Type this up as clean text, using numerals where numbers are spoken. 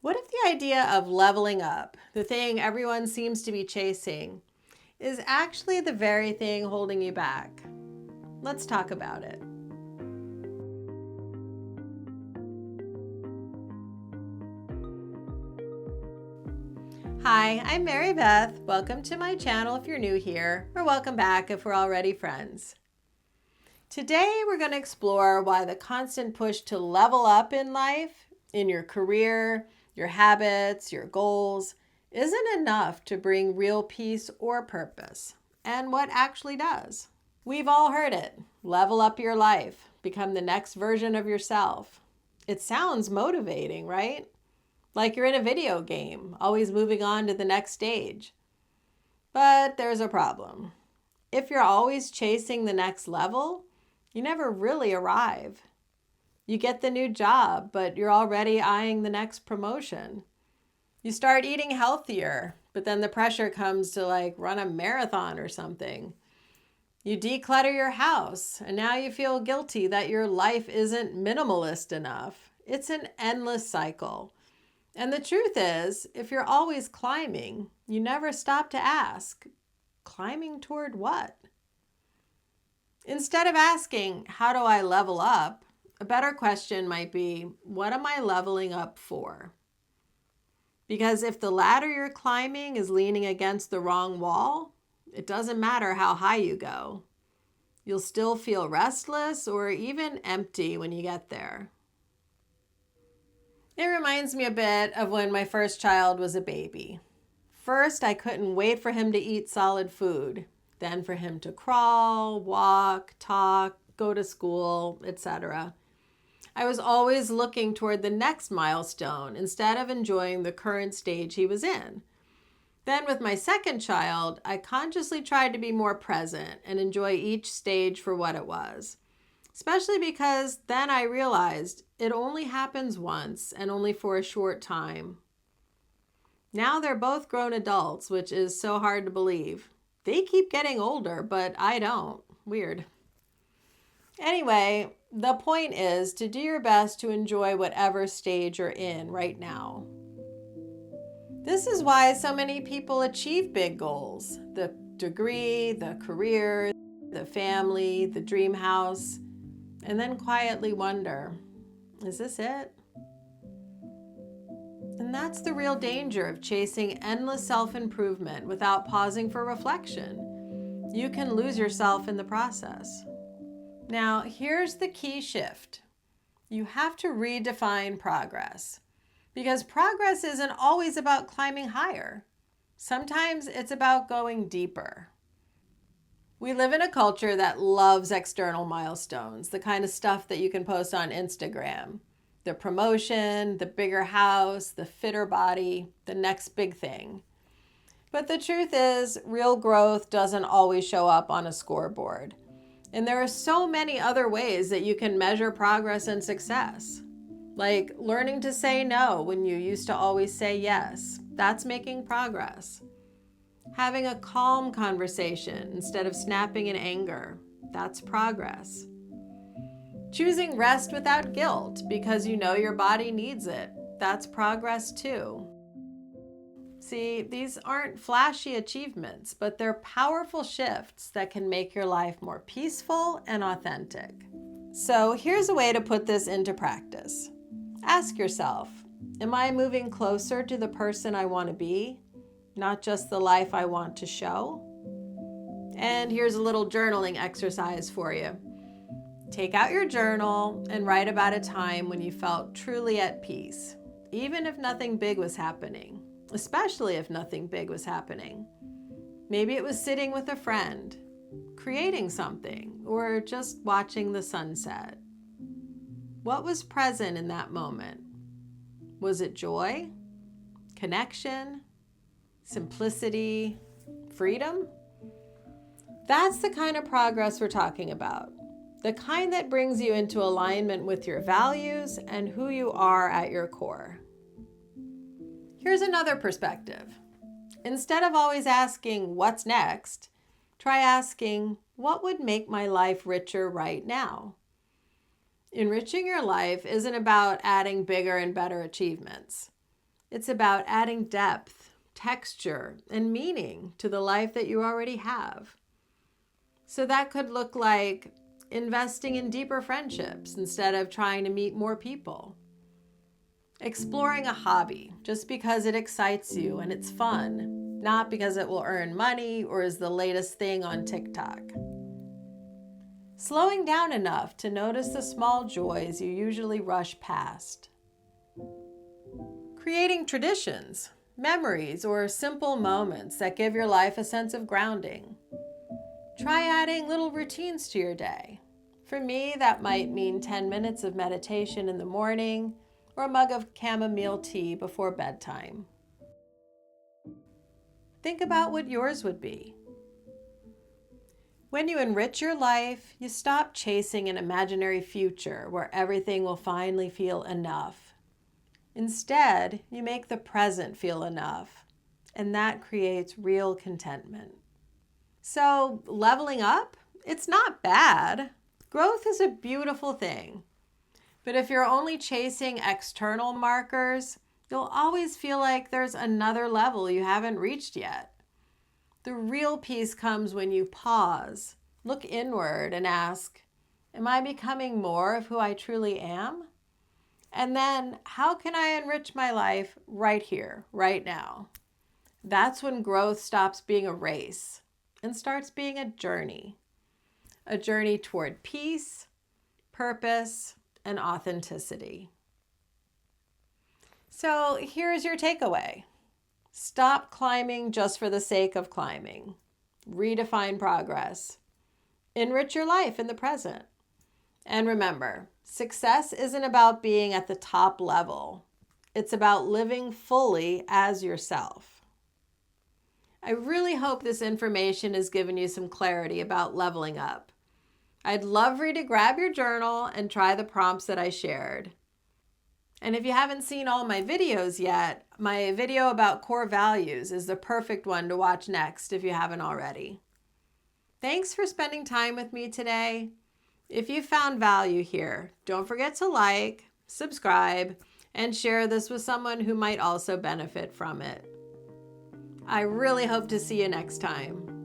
What if the idea of leveling up, the thing everyone seems to be chasing, is actually the very thing holding you back? Let's talk about it. Hi, I'm Mary Beth. Welcome to my channel if you're new here, or welcome back if we're already friends. Today we're going to explore why the constant push to level up in life, in your career, your habits, your goals, isn't enough to bring real peace or purpose, and what actually does. We've all heard it. Level up your life, become the next version of yourself. It sounds motivating, right? Like you're in a video game, always moving on to the next stage. But there's a problem. If you're always chasing the next level, you never really arrive. You get the new job, but you're already eyeing the next promotion. You start eating healthier, but then the pressure comes to run a marathon or something. You declutter your house, and now you feel guilty that your life isn't minimalist enough. It's an endless cycle. And the truth is, if you're always climbing, you never stop to ask, climbing toward what? Instead of asking, how do I level up? A better question might be, what am I leveling up for? Because if the ladder you're climbing is leaning against the wrong wall, it doesn't matter how high you go. You'll still feel restless or even empty when you get there. It reminds me a bit of when my first child was a baby. First, I couldn't wait for him to eat solid food, then for him to crawl, walk, talk, go to school, etc. I was always looking toward the next milestone instead of enjoying the current stage he was in. Then with my second child, I consciously tried to be more present and enjoy each stage for what it was. Especially because then I realized it only happens once and only for a short time. Now they're both grown adults, which is so hard to believe. They keep getting older, but I don't. Weird. Anyway, the point is to do your best to enjoy whatever stage you're in right now. This is why so many people achieve big goals: the degree, the career, the family, the dream house, and then quietly wonder, is this it? And that's the real danger of chasing endless self-improvement without pausing for reflection. You can lose yourself in the process. Now, here's the key shift. You have to redefine progress. Because progress isn't always about climbing higher. Sometimes it's about going deeper. We live in a culture that loves external milestones, the kind of stuff that you can post on Instagram. The promotion, the bigger house, the fitter body, the next big thing. But the truth is, real growth doesn't always show up on a scoreboard. And there are so many other ways that you can measure progress and success. Like learning to say no when you used to always say yes. That's making progress. Having a calm conversation instead of snapping in anger. That's progress. Choosing rest without guilt because you know your body needs it. That's progress too. See, these aren't flashy achievements, but they're powerful shifts that can make your life more peaceful and authentic. So here's a way to put this into practice. Ask yourself, am I moving closer to the person I want to be, not just the life I want to show? And here's a little journaling exercise for you. Take out your journal and write about a time when you felt truly at peace, even if nothing big was happening, especially if nothing big was happening. Maybe it was sitting with a friend, creating something, or just watching the sunset. What was present in that moment? Was it joy, connection, simplicity, freedom? That's the kind of progress we're talking about. The kind that brings you into alignment with your values and who you are at your core. Here's another perspective. Instead of always asking, what's next? Try asking, what would make my life richer right now? Enriching your life isn't about adding bigger and better achievements. It's about adding depth, texture, and meaning to the life that you already have. So that could look like investing in deeper friendships instead of trying to meet more people. Exploring a hobby just because it excites you and it's fun, not because it will earn money or is the latest thing on TikTok. Slowing down enough to notice the small joys you usually rush past. Creating traditions, memories, or simple moments that give your life a sense of grounding. Try adding little routines to your day. For me, that might mean 10 minutes of meditation in the morning or a mug of chamomile tea before bedtime. Think about what yours would be. When you enrich your life, you stop chasing an imaginary future where everything will finally feel enough. Instead, you make the present feel enough, and that creates real contentment. So, leveling up, it's not bad. Growth is a beautiful thing. But if you're only chasing external markers, you'll always feel like there's another level you haven't reached yet. The real peace comes when you pause, look inward, and ask, am I becoming more of who I truly am? And then, how can I enrich my life right here, right now? That's when growth stops being a race and starts being a journey toward peace, purpose, and authenticity. So here's your takeaway. Stop climbing just for the sake of climbing. Redefine progress. Enrich your life in the present. And remember, success isn't about being at the top level. It's about living fully as yourself. I really hope this information has given you some clarity about leveling up. I'd love for you to grab your journal and try the prompts that I shared. And if you haven't seen all my videos yet, my video about core values is the perfect one to watch next if you haven't already. Thanks for spending time with me today. If you found value here, don't forget to like, subscribe, and share this with someone who might also benefit from it. I really hope to see you next time.